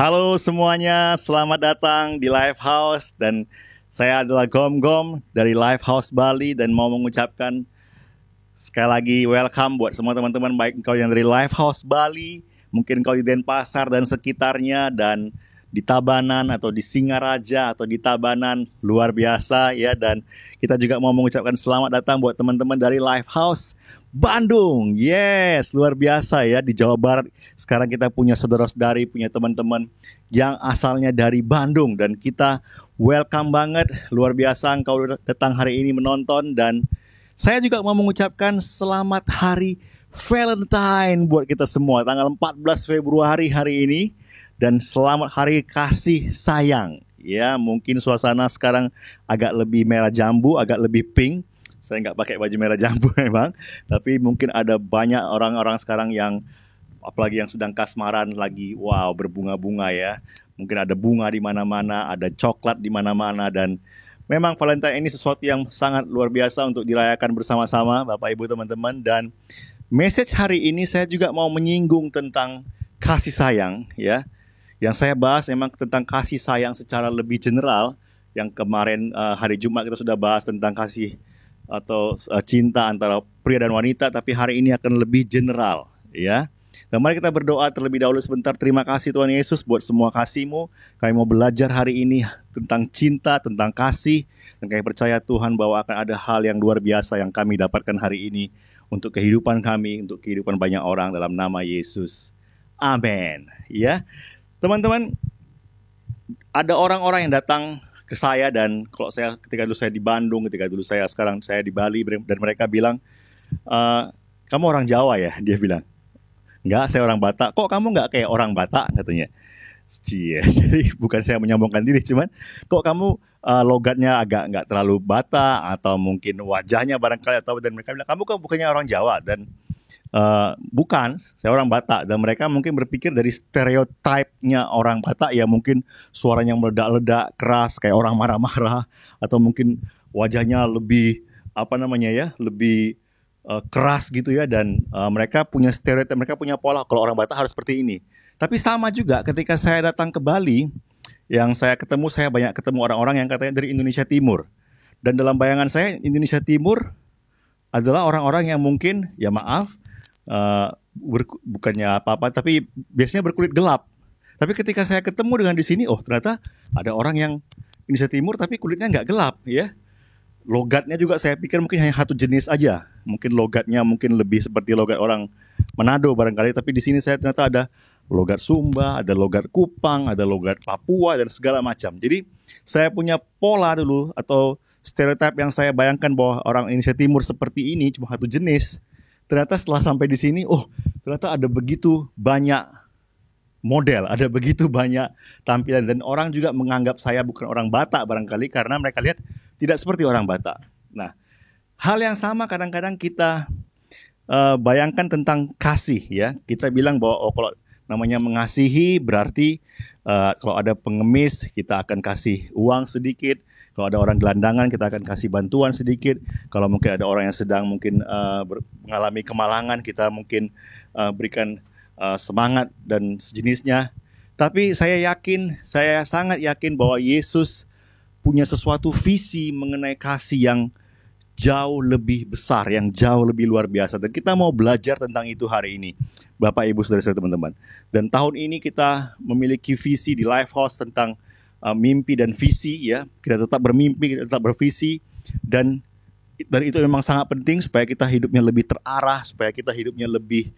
Halo semuanya, selamat datang di Lifehouse dan saya adalah Gom Gom dari Lifehouse Bali dan mau mengucapkan sekali lagi welcome buat semua teman-teman, baik engkau yang dari Lifehouse Bali, mungkin engkau di Denpasar dan sekitarnya, dan di Tabanan atau di Singaraja atau di Tabanan, luar biasa ya. Dan kita juga mau mengucapkan selamat datang buat teman-teman dari Lifehouse Bandung. Yes, luar biasa ya, di Jawa Barat. Sekarang kita punya saudara-saudari, punya teman-teman yang asalnya dari Bandung. Dan kita welcome banget, luar biasa engkau datang hari ini menonton. Dan saya juga mau mengucapkan selamat hari Valentine buat kita semua, tanggal 14 Februari hari ini. Dan selamat hari kasih sayang. Ya, mungkin suasana sekarang agak lebih merah jambu, agak lebih pink. Saya nggak pakai baju merah jambu memang, tapi mungkin ada banyak orang-orang sekarang yang, apalagi yang sedang kasmaran lagi, wow, berbunga-bunga ya. Mungkin ada bunga di mana-mana, ada coklat di mana-mana, dan memang Valentine ini sesuatu yang sangat luar biasa untuk dirayakan bersama-sama, Bapak Ibu teman-teman. Dan message hari ini saya juga mau menyinggung tentang kasih sayang ya. Yang saya bahas memang tentang kasih sayang secara lebih general. Yang kemarin hari Jumat kita sudah bahas tentang kasih atau cinta antara pria dan wanita, tapi hari ini akan lebih general ya. Dan mari kita berdoa terlebih dahulu sebentar. Terima kasih Tuhan Yesus buat semua kasih-Mu. Kami mau belajar hari ini tentang cinta, tentang kasih, dan kami percaya Tuhan bahwa akan ada hal yang luar biasa yang kami dapatkan hari ini untuk kehidupan kami, untuk kehidupan banyak orang, dalam nama Yesus. Amin. Ya. Teman-teman, ada orang-orang yang datang ke saya, dan kalau saya ketika dulu saya di Bandung, sekarang saya di Bali, dan mereka bilang, kamu orang Jawa ya? Dia bilang, enggak, saya orang Batak. Kok kamu enggak kayak orang Batak, katanya. Cie, jadi bukan saya menyombongkan diri, cuman kok kamu logatnya agak enggak terlalu Batak, atau mungkin wajahnya barangkali, atau, dan mereka bilang, kamu kok bukannya orang Jawa? Dan bukan, saya orang Batak. Dan mereka mungkin berpikir dari stereotipnya orang Batak, ya mungkin suaranya meledak-ledak, keras, kayak orang marah-marah, atau mungkin wajahnya lebih lebih keras gitu ya. Dan mereka punya stereotip, mereka punya pola, kalau orang Batak harus seperti ini. Tapi sama juga ketika saya datang ke Bali, yang saya banyak ketemu orang-orang yang katanya dari Indonesia Timur. Dan dalam bayangan saya, Indonesia Timur adalah orang-orang yang mungkin, ya maaf, bukannya apa-apa, tapi biasanya berkulit gelap. Tapi ketika saya ketemu dengan di sini, oh ternyata ada orang yang Indonesia Timur tapi kulitnya nggak gelap ya. Logatnya juga saya pikir mungkin hanya satu jenis aja. Mungkin logatnya mungkin lebih seperti logat orang Manado barangkali. Tapi di sini saya ternyata ada logat Sumba, ada logat Kupang, ada logat Papua, dan segala macam. Jadi saya punya pola dulu atau stereotip yang saya bayangkan bahwa orang Indonesia Timur seperti ini, cuma satu jenis. Ternyata setelah sampai di sini, oh ternyata ada begitu banyak model, ada begitu banyak tampilan. Dan orang juga menganggap saya bukan orang Batak barangkali, karena mereka lihat tidak seperti orang Batak. Nah, hal yang sama kadang-kadang kita bayangkan tentang kasih ya. Kita bilang bahwa kalau namanya mengasihi berarti kalau ada pengemis kita akan kasih uang sedikit. Kalau ada orang gelandangan kita akan kasih bantuan sedikit. Kalau mungkin ada orang yang sedang mungkin mengalami kemalangan, kita mungkin berikan semangat dan sejenisnya. Tapi saya sangat yakin bahwa Yesus punya sesuatu visi mengenai kasih yang jauh lebih besar, yang jauh lebih luar biasa. Dan kita mau belajar tentang itu hari ini, Bapak Ibu Saudara-saudara teman-teman. Dan tahun ini kita memiliki visi di Lifehouse tentang mimpi dan visi ya. Kita tetap bermimpi, kita tetap bervisi, dan itu memang sangat penting supaya kita hidupnya lebih terarah, supaya kita hidupnya lebih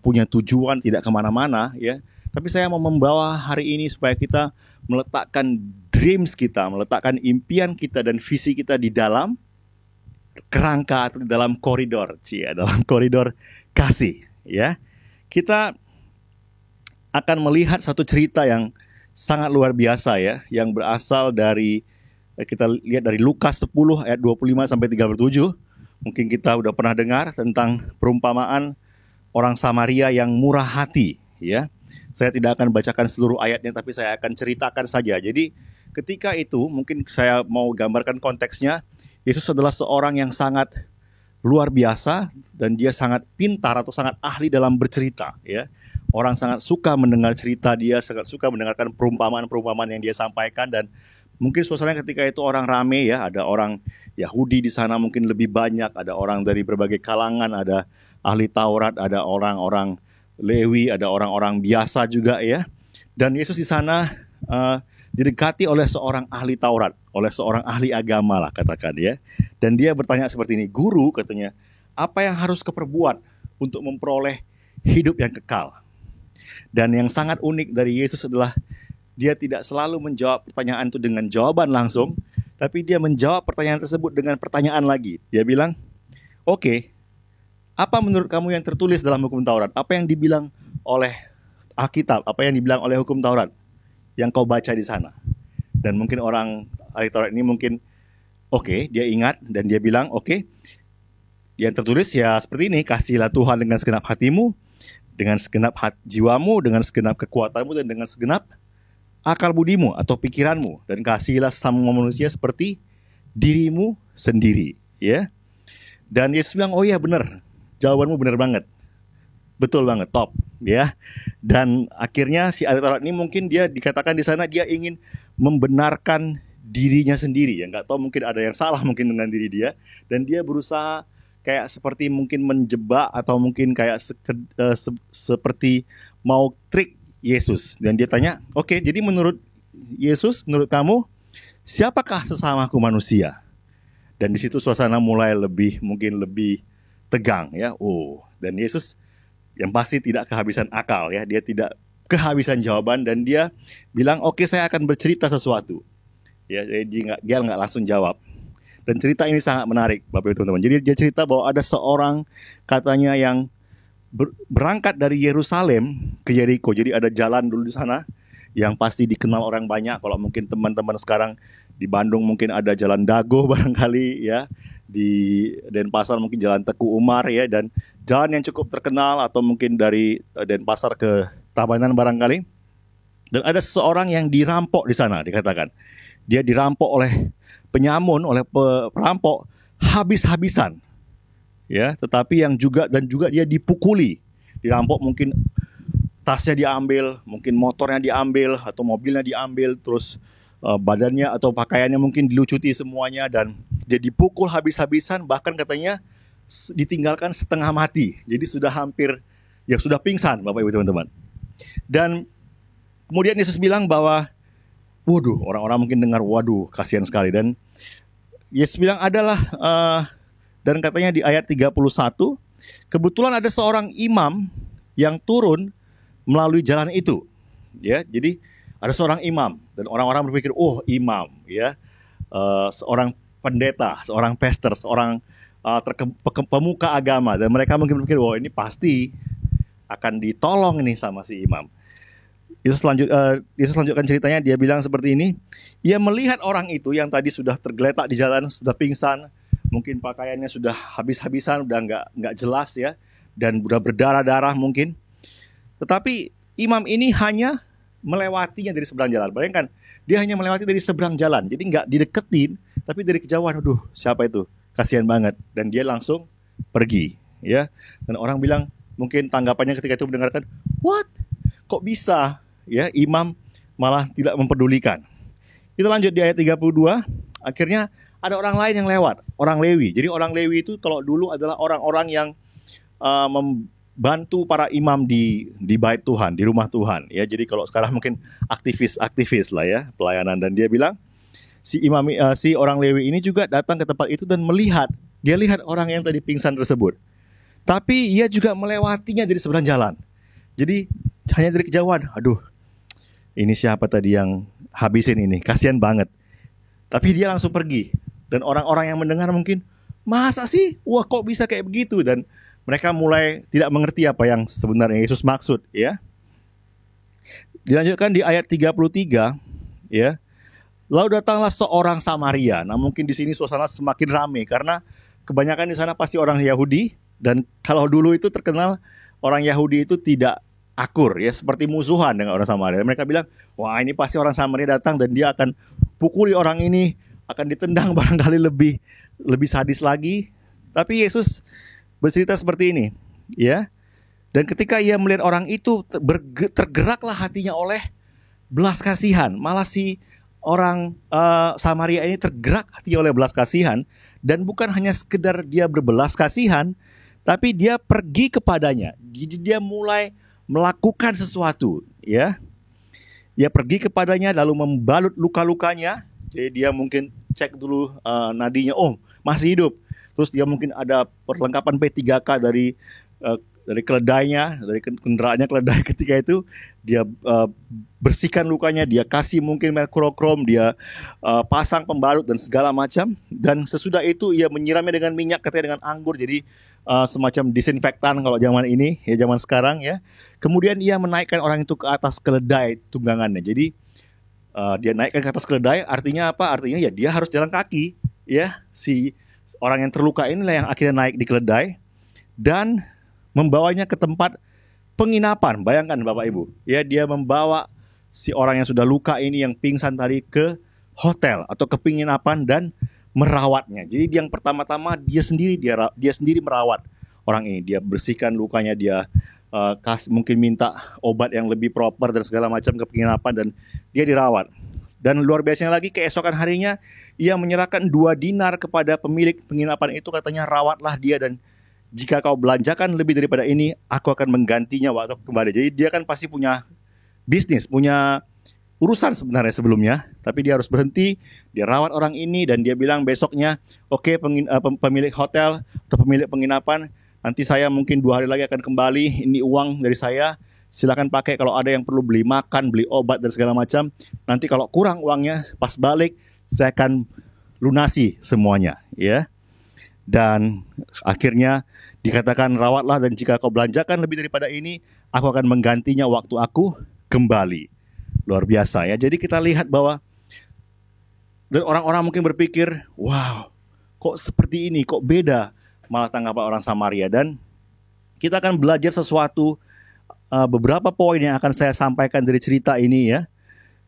punya tujuan, tidak kemana-mana ya. Tapi saya mau membawa hari ini supaya kita meletakkan dreams kita, meletakkan impian kita dan visi kita di dalam kerangka atau di dalam koridor, dalam koridor kasih ya. Kita akan melihat satu cerita yang sangat luar biasa ya, yang berasal dari, kita lihat dari Lukas 10 ayat 25 sampai 37. Mungkin kita udah pernah dengar tentang perumpamaan orang Samaria yang murah hati ya. Saya tidak akan bacakan seluruh ayatnya, tapi saya akan ceritakan saja. Jadi ketika itu mungkin saya mau gambarkan konteksnya. Yesus adalah seorang yang sangat luar biasa dan dia sangat pintar atau sangat ahli dalam bercerita ya. Orang sangat suka mendengar cerita dia, sangat suka mendengarkan perumpamaan-perumpamaan yang dia sampaikan. Dan mungkin suasananya ketika itu orang rame ya, ada orang Yahudi di sana mungkin lebih banyak, ada orang dari berbagai kalangan, ada ahli Taurat, ada orang-orang Lewi, ada orang-orang biasa juga ya. Dan Yesus di sana didekati oleh seorang ahli Taurat, oleh seorang ahli agama lah katakan ya. Dan dia bertanya seperti ini, "Guru," katanya, "apa yang harus kuperbuat untuk memperoleh hidup yang kekal?" Dan yang sangat unik dari Yesus adalah dia tidak selalu menjawab pertanyaan itu dengan jawaban langsung, tapi dia menjawab pertanyaan tersebut dengan pertanyaan lagi. Dia bilang, "Oke, apa menurut kamu yang tertulis dalam hukum Taurat? Apa yang dibilang oleh Alkitab? Apa yang dibilang oleh hukum Taurat yang kau baca di sana?" Dan mungkin orang ahli Taurat ini mungkin dia ingat dan dia bilang, "Oke, yang tertulis ya seperti ini, kasihilah Tuhan dengan segenap hatimu, dengan segenap jiwamu, dengan segenap kekuatanmu, dan dengan segenap akal budimu atau pikiranmu, dan kasihilah sesama manusia seperti dirimu sendiri." Ya. Dan Yesus bilang, "Oh iya benar, jawabanmu benar banget, betul banget, top." Ya. Dan akhirnya si ahli Taurat ini mungkin dia dikatakan di sana dia ingin membenarkan dirinya sendiri, ya nggak tahu mungkin ada yang salah mungkin dengan diri dia, dan dia berusaha kayak seperti mungkin menjebak atau mungkin kayak seperti mau trik Yesus. Dan dia tanya, "Oke, jadi menurut Yesus, menurut kamu siapakah sesamaku manusia?" Dan di situ suasana mulai mungkin lebih tegang ya. Dan Yesus yang pasti tidak kehabisan akal ya, dia tidak kehabisan jawaban, dan dia bilang, "Oke, saya akan bercerita sesuatu." Ya, jadi dia nggak langsung jawab. Dan cerita ini sangat menarik, Bapak Ibu teman-teman. Jadi dia cerita bahwa ada seorang katanya yang berangkat dari Yerusalem ke Yeriko. Jadi ada jalan dulu di sana yang pasti dikenal orang banyak. Kalau mungkin teman-teman sekarang di Bandung mungkin ada Jalan Dago barangkali ya. Di Denpasar mungkin Jalan Teku Umar ya, dan jalan yang cukup terkenal, atau mungkin dari Denpasar ke Tabanan barangkali. Dan ada seseorang yang dirampok di sana, dikatakan. Dia dirampok oleh penyamun, oleh perampok habis-habisan. Ya, tetapi juga dia dipukuli. Dirampok, mungkin tasnya diambil, mungkin motornya diambil atau mobilnya diambil, terus badannya atau pakaiannya mungkin dilucuti semuanya, dan dia dipukul habis-habisan, bahkan katanya ditinggalkan setengah mati. Jadi sudah sudah pingsan, Bapak Ibu teman-teman. Dan kemudian Yesus bilang bahwa orang-orang mungkin dengar, kasihan sekali. Dan Yesus bilang dan katanya di ayat 31, kebetulan ada seorang imam yang turun melalui jalan itu. Ya, jadi ada seorang imam, dan orang-orang berpikir, imam, ya, seorang pendeta, seorang pastor, seorang pemuka agama, dan mereka mungkin berpikir, ini pasti akan ditolong ini sama si imam. Yesus lanjutkan ceritanya, dia bilang seperti ini, ia melihat orang itu yang tadi sudah tergeletak di jalan, sudah pingsan, mungkin pakaiannya sudah habis-habisan, udah nggak jelas ya, dan udah berdarah-darah mungkin. Tetapi imam ini hanya melewatinya dari seberang jalan. Bayangkan, dia hanya melewati dari seberang jalan, jadi nggak dideketin, tapi dari kejauhan, siapa itu? Kasihan banget. Dan dia langsung pergi, ya. Dan orang bilang, mungkin tanggapannya ketika itu mendengarkan, "What? Kok bisa?" Ya, imam malah tidak mempedulikan. Kita lanjut di ayat 32. Akhirnya ada orang lain yang lewat, orang Lewi. Jadi orang Lewi itu kalau dulu adalah orang-orang yang membantu para imam di bait Tuhan, di rumah Tuhan. Ya, jadi kalau sekarang mungkin aktivis lah ya, pelayanan. Dan dia bilang, si orang Lewi ini juga datang ke tempat itu dan dia lihat orang yang tadi pingsan tersebut. Tapi ia juga melewatinya dari seberang jalan. Jadi hanya dari kejauhan, ini siapa tadi yang habisin ini, kasihan banget. Tapi dia langsung pergi. Dan orang-orang yang mendengar mungkin, masa sih? Kok bisa kayak begitu? Dan mereka mulai tidak mengerti apa yang sebenarnya Yesus maksud, ya. Dilanjutkan di ayat 33, ya. Lalu datanglah seorang Samaria. Nah, mungkin di sini suasana semakin ramai karena kebanyakan di sana pasti orang Yahudi, dan kalau dulu itu terkenal orang Yahudi itu tidak akur, ya, seperti musuhan dengan orang Samaria. Mereka bilang, ini pasti orang Samaria datang dan dia akan pukuli orang ini, akan ditendang barangkali lebih sadis lagi. Tapi Yesus bercerita seperti ini, ya. Dan ketika ia melihat orang itu, tergeraklah hatinya oleh belas kasihan. Malah si orang Samaria ini tergerak hatinya oleh belas kasihan. Dan bukan hanya sekedar dia berbelas kasihan, tapi dia pergi kepadanya. Jadi dia mulai melakukan sesuatu, ya. Dia pergi kepadanya lalu membalut luka-lukanya. Jadi dia mungkin cek dulu nadinya, oh masih hidup. Terus dia mungkin ada perlengkapan P3K dari keledainya, dari kendaraannya keledai ketika itu. Dia bersihkan lukanya, dia kasih mungkin merkurokrom, dia pasang pembalut dan segala macam. Dan sesudah itu ia menyiramnya dengan minyak, katanya dengan anggur. Jadi semacam disinfektan kalau zaman ini, ya zaman sekarang ya. Kemudian ia menaikkan orang itu ke atas keledai tunggangannya. Jadi dia naikkan ke atas keledai, artinya apa? Artinya ya dia harus jalan kaki, ya. Si orang yang terluka inilah yang akhirnya naik di keledai dan membawanya ke tempat penginapan. Bayangkan Bapak Ibu, ya, dia membawa si orang yang sudah luka ini, yang pingsan tadi, ke hotel atau ke penginapan dan merawatnya. Jadi yang pertama-tama dia sendiri merawat orang ini. Dia bersihkan lukanya, dia mungkin minta obat yang lebih proper dan segala macam ke penginapan, dan dia dirawat. Dan luar biasanya lagi, keesokan harinya ia menyerahkan 2 dinar kepada pemilik penginapan itu, katanya rawatlah dia, dan jika kau belanjakan lebih daripada ini, aku akan menggantinya waktu kembali. Jadi dia kan pasti punya bisnis, punya urusan sebenarnya sebelumnya, tapi dia harus berhenti, dia rawat orang ini, dan dia bilang besoknya, oke, pemilik hotel atau pemilik penginapan, nanti saya mungkin 2 hari lagi akan kembali, ini uang dari saya, silakan pakai kalau ada yang perlu beli makan, beli obat dan segala macam. Nanti kalau kurang uangnya pas balik, saya akan lunasi semuanya, ya. Dan akhirnya dikatakan rawatlah, dan jika kau belanjakan lebih daripada ini, aku akan menggantinya waktu aku kembali. Luar biasa ya. Jadi kita lihat bahwa, dan orang-orang mungkin berpikir, wow, kok seperti ini, kok beda malah tanggapan orang Samaria. Dan kita akan belajar sesuatu, beberapa poin yang akan saya sampaikan dari cerita ini ya.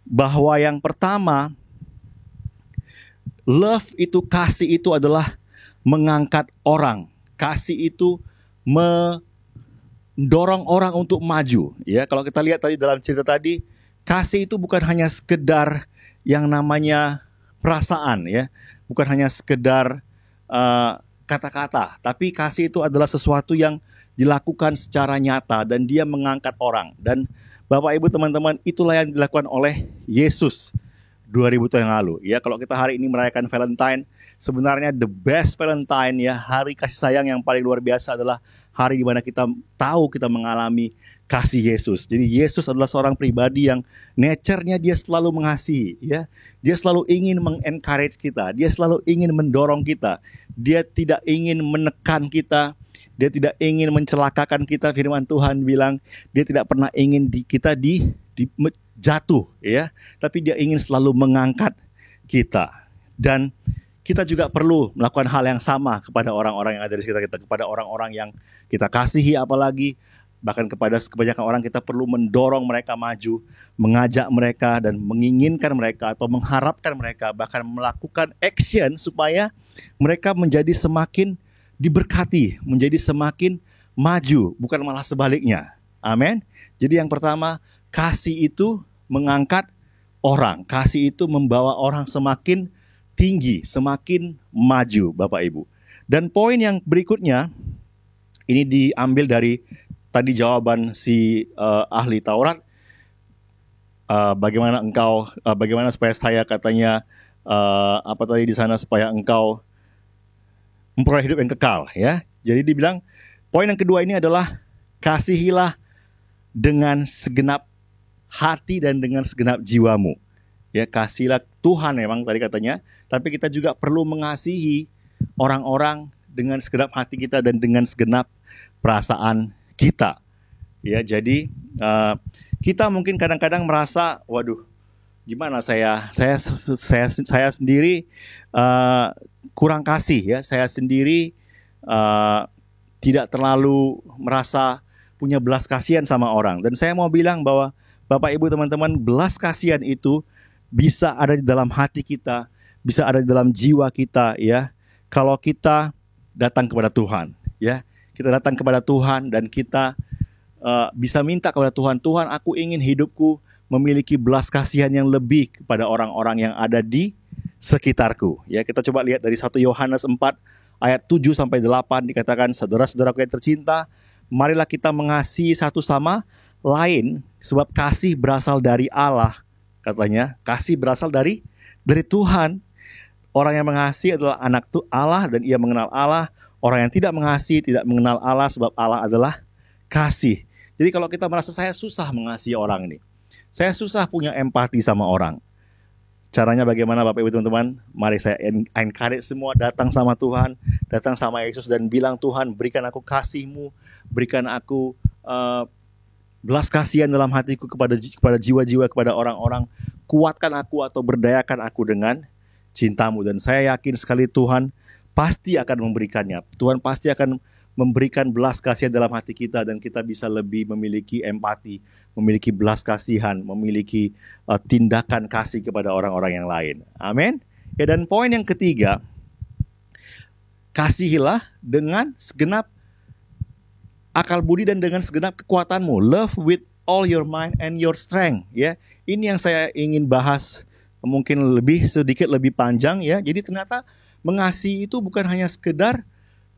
Bahwa yang pertama, love itu, kasih itu adalah mengangkat orang. Kasih itu mendorong orang untuk maju. Ya, kalau kita lihat tadi dalam cerita tadi, kasih itu bukan hanya sekedar yang namanya perasaan, ya, bukan hanya sekedar kata-kata, tapi kasih itu adalah sesuatu yang dilakukan secara nyata dan dia mengangkat orang. Dan Bapak Ibu teman-teman, itulah yang dilakukan oleh Yesus 2000 tahun yang lalu. Ya, kalau kita hari ini merayakan Valentine, sebenarnya the best Valentine, ya, hari kasih sayang yang paling luar biasa adalah hari di mana kita tahu kita mengalami kasih Yesus. Jadi Yesus adalah seorang pribadi yang nature-nya dia selalu mengasihi, ya. Dia selalu ingin mengencourage kita, dia selalu ingin mendorong kita. Dia tidak ingin menekan kita, dia tidak ingin mencelakakan kita. Firman Tuhan bilang, dia tidak pernah ingin kita jatuh, ya. Tapi dia ingin selalu mengangkat kita. Dan kita juga perlu melakukan hal yang sama kepada orang-orang yang ada di sekitar kita, kepada orang-orang yang kita kasihi, apalagi bahkan kepada kebanyakan orang kita perlu mendorong mereka maju, mengajak mereka dan menginginkan mereka atau mengharapkan mereka, bahkan melakukan action supaya mereka menjadi semakin diberkati, menjadi semakin maju, bukan malah sebaliknya. Amin. Jadi yang pertama, kasih itu mengangkat orang, kasih itu membawa orang semakin tinggi, semakin maju, Bapak Ibu. Dan poin yang berikutnya, ini diambil dari tadi jawaban si ahli Taurat. Bagaimana supaya saya, katanya apa tadi di sana, supaya engkau memperoleh hidup yang kekal, ya. Jadi dibilang poin yang kedua ini adalah kasihilah dengan segenap hati dan dengan segenap jiwamu. Ya, kasihilah Tuhan memang tadi katanya, tapi kita juga perlu mengasihi orang-orang dengan segenap hati kita dan dengan segenap perasaan kita. Ya, jadi kita mungkin kadang-kadang merasa, waduh, gimana saya sendiri kurang kasih, ya. Saya sendiri tidak terlalu merasa punya belas kasihan sama orang. Dan saya mau bilang bahwa Bapak Ibu teman-teman, belas kasihan itu bisa ada di dalam hati kita, bisa ada di dalam jiwa kita, ya. Kalau kita datang kepada Tuhan, ya. Kita datang kepada Tuhan dan kita bisa minta kepada Tuhan, Tuhan aku ingin hidupku memiliki belas kasihan yang lebih kepada orang-orang yang ada di sekitarku. Ya, kita coba lihat dari 1 Yohanes 4 ayat 7 sampai 8 dikatakan, saudara-saudaraku yang tercinta, marilah kita mengasihi satu sama lain sebab kasih berasal dari Allah. Katanya, kasih berasal dari Tuhan. Orang yang mengasihi adalah anak Allah dan ia mengenal Allah. Orang yang tidak mengasihi tidak mengenal Allah sebab Allah adalah kasih. Jadi kalau kita merasa saya susah mengasihi orang ini, saya susah punya empati sama orang, caranya bagaimana Bapak Ibu teman-teman? Mari saya encourage semua datang sama Tuhan, datang sama Yesus dan bilang, Tuhan berikan aku kasih-Mu, berikan aku belas kasihan dalam hatiku kepada jiwa-jiwa, kepada orang-orang. Kuatkan aku atau berdayakan aku dengan cinta-Mu. Dan saya yakin sekali Tuhan pasti akan memberikannya. Tuhan pasti akan memberikan belas kasihan dalam hati kita dan kita bisa lebih memiliki empati, memiliki belas kasihan, memiliki tindakan kasih kepada orang-orang yang lain. Amin. Ya, dan poin yang ketiga, kasihilah dengan segenap akal budi dan dengan segenap kekuatanmu. Love with all your mind and your strength. Ya, ini yang saya ingin bahas, mungkin sedikit lebih panjang ya. Jadi ternyata mengasihi itu bukan hanya sekedar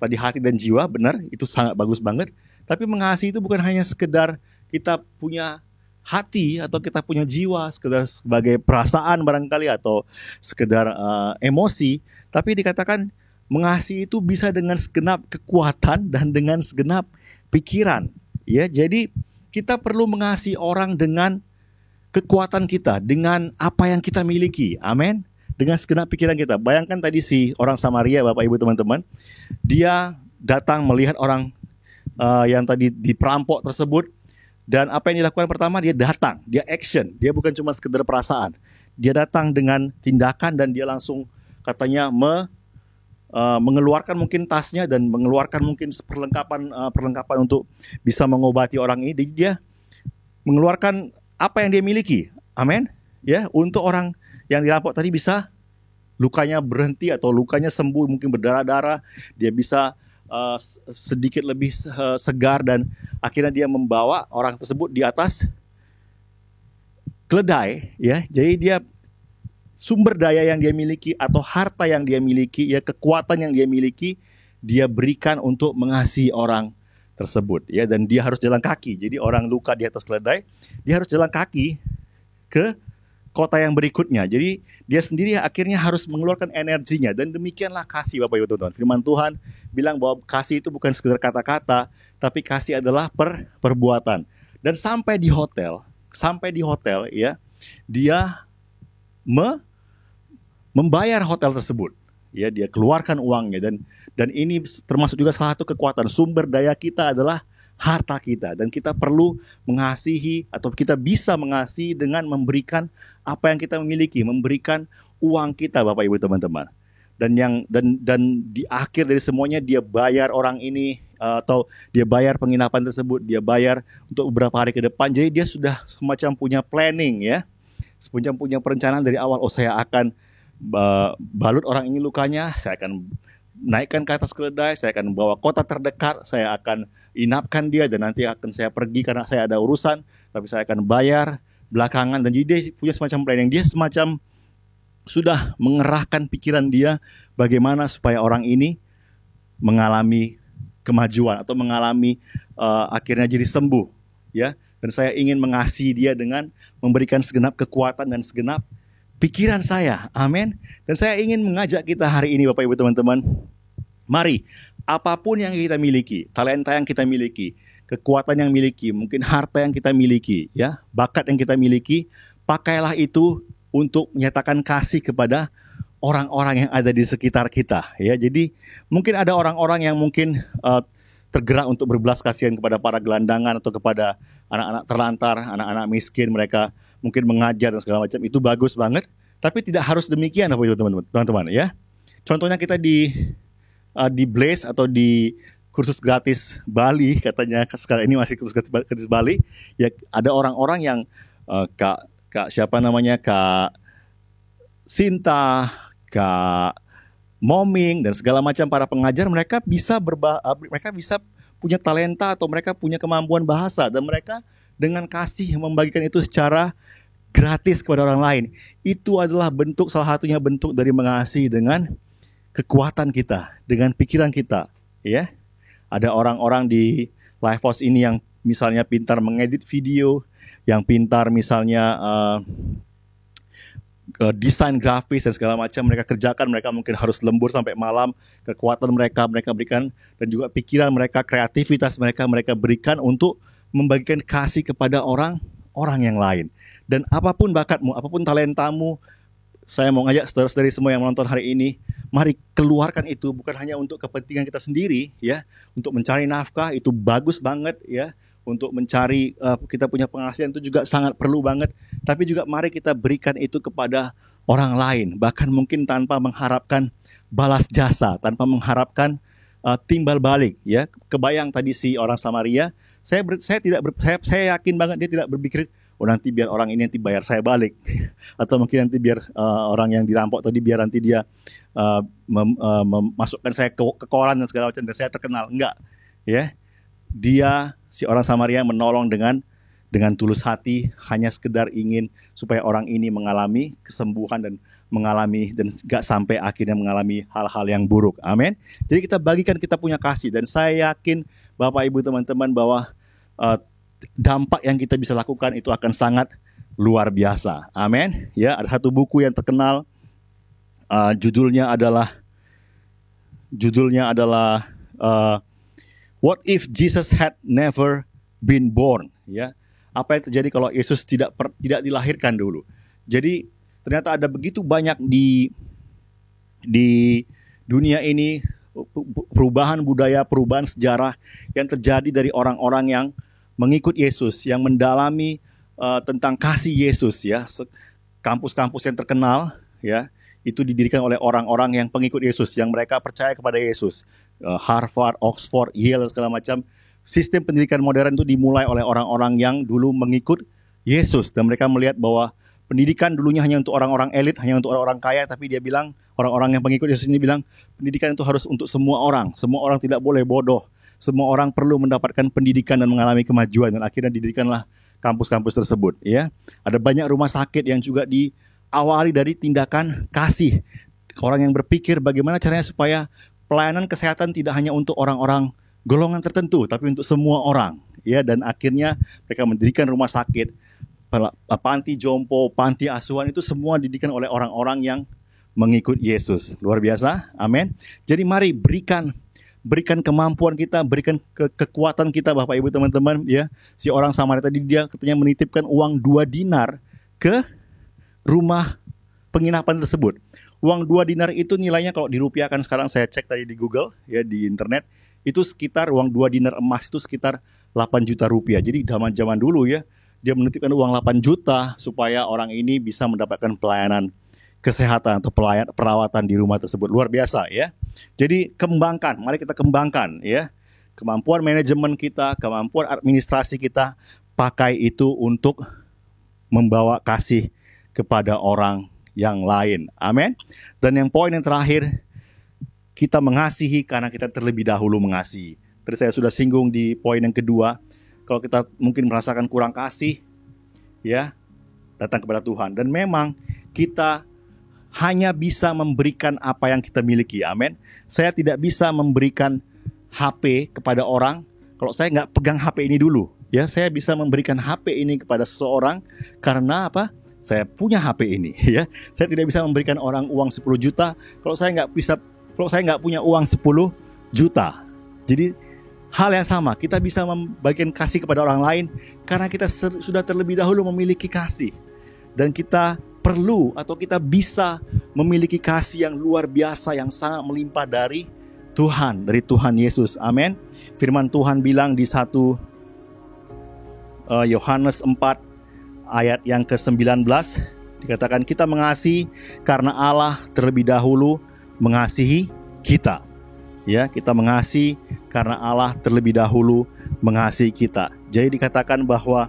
tadi hati dan jiwa, benar, itu sangat bagus banget. Tapi mengasihi itu bukan hanya sekedar kita punya hati atau kita punya jiwa, sekedar sebagai perasaan barangkali atau sekedar emosi. Tapi dikatakan mengasihi itu bisa dengan segenap kekuatan dan dengan segenap pikiran. Ya, jadi kita perlu mengasihi orang dengan kekuatan kita, dengan apa yang kita miliki. Amin. Dengan segenap pikiran kita. Bayangkan tadi si orang Samaria, Bapak Ibu teman-teman, dia datang melihat orang yang tadi diperampok tersebut, dan apa yang dilakukan pertama, dia datang, dia action, dia bukan cuma sekedar perasaan, dia datang dengan tindakan dan dia langsung katanya mengeluarkan mungkin tasnya dan mengeluarkan mungkin perlengkapan untuk bisa mengobati orang ini. Jadi dia mengeluarkan apa yang dia miliki, amin, ya, untuk orang yang dirampok tadi bisa lukanya berhenti atau lukanya sembuh, mungkin berdarah-darah, dia bisa sedikit lebih segar dan akhirnya dia membawa orang tersebut di atas keledai, ya. Jadi dia sumber daya yang dia miliki atau harta yang dia miliki, ya, kekuatan yang dia miliki, dia berikan untuk mengasihi orang tersebut, ya, dan dia harus jalan kaki. Jadi orang luka di atas keledai, dia harus jalan kaki ke kota yang berikutnya. Jadi dia sendiri akhirnya harus mengeluarkan energinya. Dan demikianlah kasih, Bapak Ibu teman-teman. Firman Tuhan bilang bahwa kasih itu bukan sekedar kata-kata, tapi kasih adalah perbuatan. Dan sampai di hotel ya, dia membayar hotel tersebut. Ya, dia keluarkan uangnya dan ini termasuk juga salah satu kekuatan. Sumber daya kita adalah harta kita, dan kita perlu mengasihi atau kita bisa mengasihi dengan memberikan apa yang kita miliki, memberikan uang kita, Bapak Ibu teman-teman. Dan di akhir dari semuanya dia bayar orang ini atau dia bayar penginapan tersebut, dia bayar untuk beberapa hari ke depan. Jadi dia sudah semacam punya planning, ya. Semacam punya perencanaan dari awal. Oh, saya akan balut orang ini lukanya, saya akan naikkan ke atas keledai, saya akan bawa kota terdekat, saya akan inapkan dia dan nanti akan saya pergi karena saya ada urusan, tapi saya akan bayar belakangan. Dan jadi dia punya semacam planning, dia semacam sudah mengerahkan pikiran dia bagaimana supaya orang ini mengalami kemajuan atau mengalami akhirnya jadi sembuh, ya. Dan saya ingin mengasihi dia dengan memberikan segenap kekuatan dan segenap pikiran saya, amin. Dan saya ingin mengajak kita hari ini, Bapak Ibu teman-teman, mari, apapun yang kita miliki, talenta yang kita miliki, kekuatan yang miliki, mungkin harta yang kita miliki, ya, bakat yang kita miliki, pakailah itu untuk menyatakan kasih kepada orang-orang yang ada di sekitar kita, ya. Jadi mungkin ada orang-orang yang mungkin tergerak untuk berbelas kasihan kepada para gelandangan atau kepada anak-anak terlantar, anak-anak miskin, mereka mungkin mengajar dan segala macam, itu bagus banget. Tapi tidak harus demikian, teman-teman, ya. Contohnya kita di Blaze atau di kursus gratis Bali, katanya sekarang ini masih kursus gratis Bali, ya, ada orang-orang yang Kak siapa namanya, Kak Sinta, Kak Moming dan segala macam para pengajar, mereka bisa punya talenta atau mereka punya kemampuan bahasa, dan mereka dengan kasih membagikan itu secara gratis kepada orang lain. Itu adalah salah satunya bentuk dari mengasihi dengan kekuatan kita, dengan pikiran kita, ya. Ada orang-orang di Lifehouse ini yang misalnya pintar mengedit video, yang pintar misalnya desain grafis dan segala macam mereka kerjakan. Mereka mungkin harus lembur sampai malam. Kekuatan mereka berikan, dan juga pikiran mereka, kreativitas mereka berikan untuk membagikan kasih kepada orang yang lain. Dan apapun bakatmu, apapun talentamu, saya mau ngajak saudara-saudari semua yang menonton hari ini, mari keluarkan itu, bukan hanya untuk kepentingan kita sendiri, ya, untuk mencari nafkah itu bagus banget, ya, untuk mencari kita punya penghasilan itu juga sangat perlu banget, tapi juga mari kita berikan itu kepada orang lain, bahkan mungkin tanpa mengharapkan balas jasa, tanpa mengharapkan timbal balik, ya. Kebayang tadi si orang Samaria, saya yakin banget dia tidak berpikir, oh nanti biar orang ini nanti bayar saya balik, atau mungkin nanti biar orang yang dirampok tadi biar nanti dia memasukkan saya ke koran dan segala macam dan saya terkenal. Enggak, ya. Dia, si orang Samaria, menolong dengan tulus hati, hanya sekedar ingin supaya orang ini mengalami kesembuhan dan gak sampai akhirnya mengalami hal-hal yang buruk. Amin. Jadi kita bagikan kita punya kasih, dan saya yakin Bapak Ibu teman-teman bahwa dampak yang kita bisa lakukan itu akan sangat luar biasa. Amin. Ya, ada satu buku yang terkenal, judulnya adalah What if Jesus had never been born? Ya, apa yang terjadi kalau Yesus tidak dilahirkan dulu? Jadi ternyata ada begitu banyak di dunia ini perubahan budaya, perubahan sejarah yang terjadi dari orang-orang yang mengikut Yesus, yang mendalami tentang kasih Yesus, ya. Kampus-kampus yang terkenal, ya, itu didirikan oleh orang-orang yang pengikut Yesus, yang mereka percaya kepada Yesus. Harvard, Oxford, Yale, segala macam. Sistem pendidikan modern itu dimulai oleh orang-orang yang dulu mengikut Yesus, dan mereka melihat bahwa pendidikan dulunya hanya untuk orang-orang elit, hanya untuk orang-orang kaya, tapi dia bilang, orang-orang yang pengikut Yesus ini bilang, pendidikan itu harus untuk semua orang tidak boleh bodoh. Semua orang perlu mendapatkan pendidikan dan mengalami kemajuan, dan akhirnya didirikanlah kampus-kampus tersebut, ya. Ada banyak rumah sakit yang juga diawali dari tindakan kasih. Orang yang berpikir bagaimana caranya supaya pelayanan kesehatan tidak hanya untuk orang-orang golongan tertentu, tapi untuk semua orang, ya. Dan akhirnya mereka mendirikan rumah sakit, panti jompo, panti asuhan, itu semua didirikan oleh orang-orang yang mengikut Yesus. Luar biasa, amin. Jadi mari berikan kemampuan kita, berikan kekuatan kita, Bapak Ibu teman-teman, ya. Si orang Samaria tadi, dia katanya menitipkan uang 2 dinar ke rumah penginapan tersebut. Uang 2 dinar itu nilainya kalau dirupiahkan sekarang, saya cek tadi di Google, ya, di internet, itu sekitar uang 2 dinar emas itu sekitar 8 juta rupiah. Jadi zaman dulu, ya, dia menitipkan uang 8 juta supaya orang ini bisa mendapatkan pelayanan kesehatan atau perawatan di rumah tersebut. Luar biasa, ya. Jadi mari kita kembangkan, ya, kemampuan manajemen kita, kemampuan administrasi kita, pakai itu untuk membawa kasih kepada orang yang lain. Amin. Dan yang poin yang terakhir, kita mengasihi karena kita terlebih dahulu mengasihi. Tadi saya sudah singgung di poin yang kedua, kalau kita mungkin merasakan kurang kasih, ya, datang kepada Tuhan. Dan memang kita hanya bisa memberikan apa yang kita miliki. Amin. Saya tidak bisa memberikan HP kepada orang kalau saya nggak pegang HP ini dulu. Ya, saya bisa memberikan HP ini kepada seseorang karena apa? Saya punya HP ini. Ya, saya tidak bisa memberikan orang uang 10 juta kalau saya nggak punya uang 10 juta. Jadi hal yang sama, kita bisa membagikan kasih kepada orang lain karena kita sudah terlebih dahulu memiliki kasih, dan kita perlu atau kita bisa memiliki kasih yang luar biasa, yang sangat melimpah dari Tuhan Yesus. Amin. Firman Tuhan bilang di 1 Yohanes 4 ayat yang ke-19, dikatakan kita mengasihi karena Allah terlebih dahulu mengasihi kita. Ya, kita mengasihi karena Allah terlebih dahulu mengasihi kita. Jadi dikatakan bahwa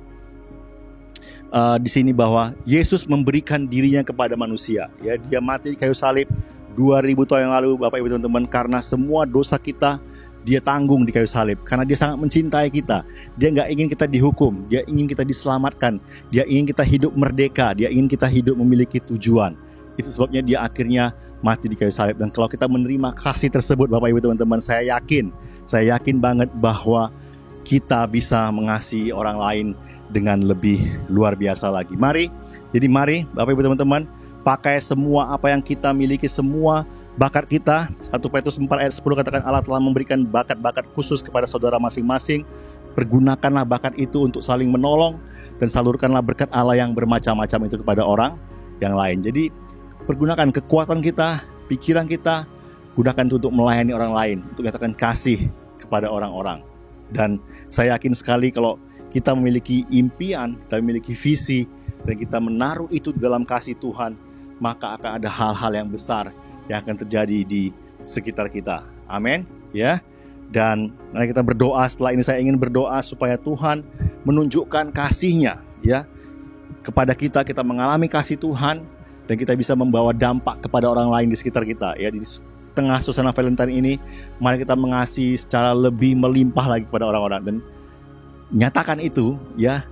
di sini bahwa Yesus memberikan dirinya kepada manusia. Ya, dia mati di kayu salib 2000 tahun yang lalu, Bapak Ibu teman-teman, karena semua dosa kita, Dia tanggung di kayu salib karena dia sangat mencintai kita. Dia nggak ingin kita dihukum, dia ingin kita diselamatkan, dia ingin kita hidup merdeka, dia ingin kita hidup memiliki tujuan. Itu sebabnya dia akhirnya mati di kayu salib. Dan kalau kita menerima kasih tersebut, Bapak Ibu teman-teman, saya yakin banget bahwa kita bisa mengasihi orang lain dengan lebih luar biasa lagi. Mari Bapak Ibu teman-teman, pakai semua apa yang kita miliki, semua bakat kita. 1 Petrus 4 ayat 10 katakan Allah telah memberikan bakat-bakat khusus kepada saudara masing-masing. Pergunakanlah bakat itu untuk saling menolong dan salurkanlah berkat Allah yang bermacam-macam itu kepada orang yang lain. Jadi pergunakan kekuatan kita, pikiran kita, gunakan itu untuk melayani orang lain, untuk katakan kasih kepada orang-orang. Dan saya yakin sekali kalau kita memiliki impian, kita memiliki visi, dan kita menaruh itu di dalam kasih Tuhan, maka akan ada hal-hal yang besar yang akan terjadi di sekitar kita. Amin, ya. Dan mari kita berdoa. Setelah ini saya ingin berdoa supaya Tuhan menunjukkan kasih-Nya, ya, kepada kita. Kita mengalami kasih Tuhan dan kita bisa membawa dampak kepada orang lain di sekitar kita, ya. Di tengah suasana Valentine ini, mari kita mengasihi secara lebih melimpah lagi kepada orang-orang dan nyatakan itu, ya.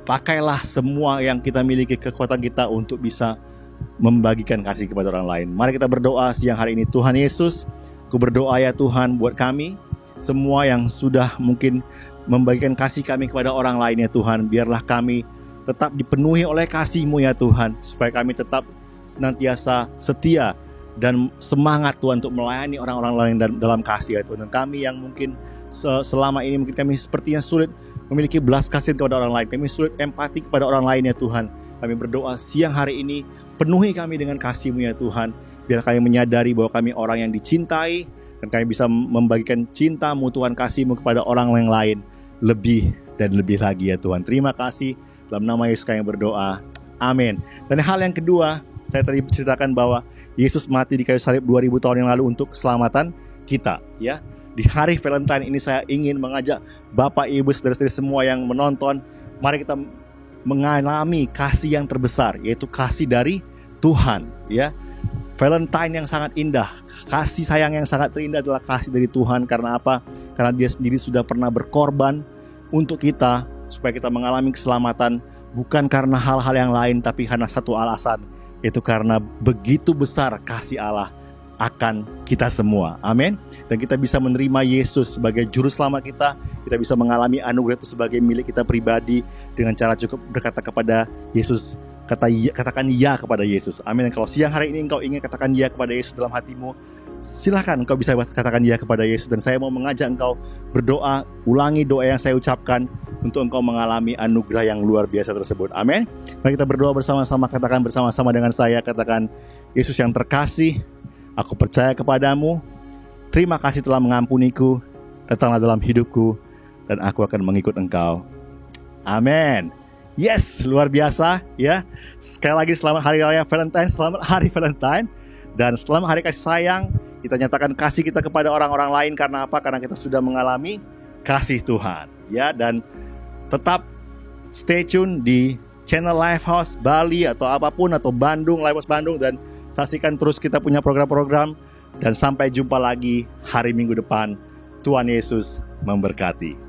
Pakailah semua yang kita miliki, kekuatan kita untuk bisa membagikan kasih kepada orang lain. Mari kita berdoa siang hari ini. Tuhan Yesus, aku berdoa ya Tuhan buat kami semua yang sudah mungkin membagikan kasih kami kepada orang lain ya Tuhan. Biarlah kami tetap dipenuhi oleh kasih-Mu ya Tuhan, supaya kami tetap senantiasa setia dan semangat Tuhan untuk melayani orang-orang lain dalam kasih ya Tuhan. Dan kami yang mungkin selama ini mungkin kami sepertinya sulit memiliki belas kasihan kepada orang lain, kami sulit empati kepada orang lain ya Tuhan. Kami berdoa siang hari ini, penuhi kami dengan kasih-Mu ya Tuhan. Biar kami menyadari bahwa kami orang yang dicintai, dan kami bisa membagikan cinta-Mu Tuhan, kasih-Mu kepada orang yang lain lebih dan lebih lagi ya Tuhan. Terima kasih, dalam nama Yesus kami berdoa, amin. Dan hal yang kedua, saya tadi ceritakan bahwa Yesus mati di kayu salib 2000 tahun yang lalu untuk keselamatan kita, ya. Di hari Valentine ini saya ingin mengajak Bapak, Ibu, saudara-saudari semua yang menonton, mari kita mengalami kasih yang terbesar, yaitu kasih dari Tuhan, ya. Valentine yang sangat indah, kasih sayang yang sangat terindah adalah kasih dari Tuhan. Karena apa? Karena Dia sendiri sudah pernah berkorban untuk kita, supaya kita mengalami keselamatan, bukan karena hal-hal yang lain, tapi karena satu alasan, yaitu karena begitu besar kasih Allah akan kita semua. Amin. Dan kita bisa menerima Yesus sebagai juru selamat kita bisa mengalami anugerah itu sebagai milik kita pribadi dengan cara cukup berkata kepada Yesus, katakan ya kepada Yesus. Amin. Dan kalau siang hari ini engkau ingin katakan ya kepada Yesus dalam hatimu, silakan engkau bisa katakan ya kepada Yesus. Dan saya mau mengajak engkau berdoa, ulangi doa yang saya ucapkan untuk engkau mengalami anugerah yang luar biasa tersebut. Amin. Mari kita berdoa bersama-sama, katakan bersama-sama dengan saya, katakan, Yesus yang terkasih, aku percaya kepadamu, terima kasih telah mengampuniku, datanglah dalam hidupku, dan aku akan mengikut engkau. Amin. Yes, luar biasa ya. Sekali lagi selamat hari raya Valentine, selamat hari Valentine. Dan selamat hari kasih sayang. Kita nyatakan kasih kita kepada orang-orang lain. Karena apa? Karena kita sudah mengalami kasih Tuhan, ya. Dan tetap stay tune di channel Lifehouse Bali atau apapun, atau Bandung, Lifehouse Bandung, dan saksikan terus kita punya program-program. Dan sampai jumpa lagi hari Minggu depan. Tuhan Yesus memberkati.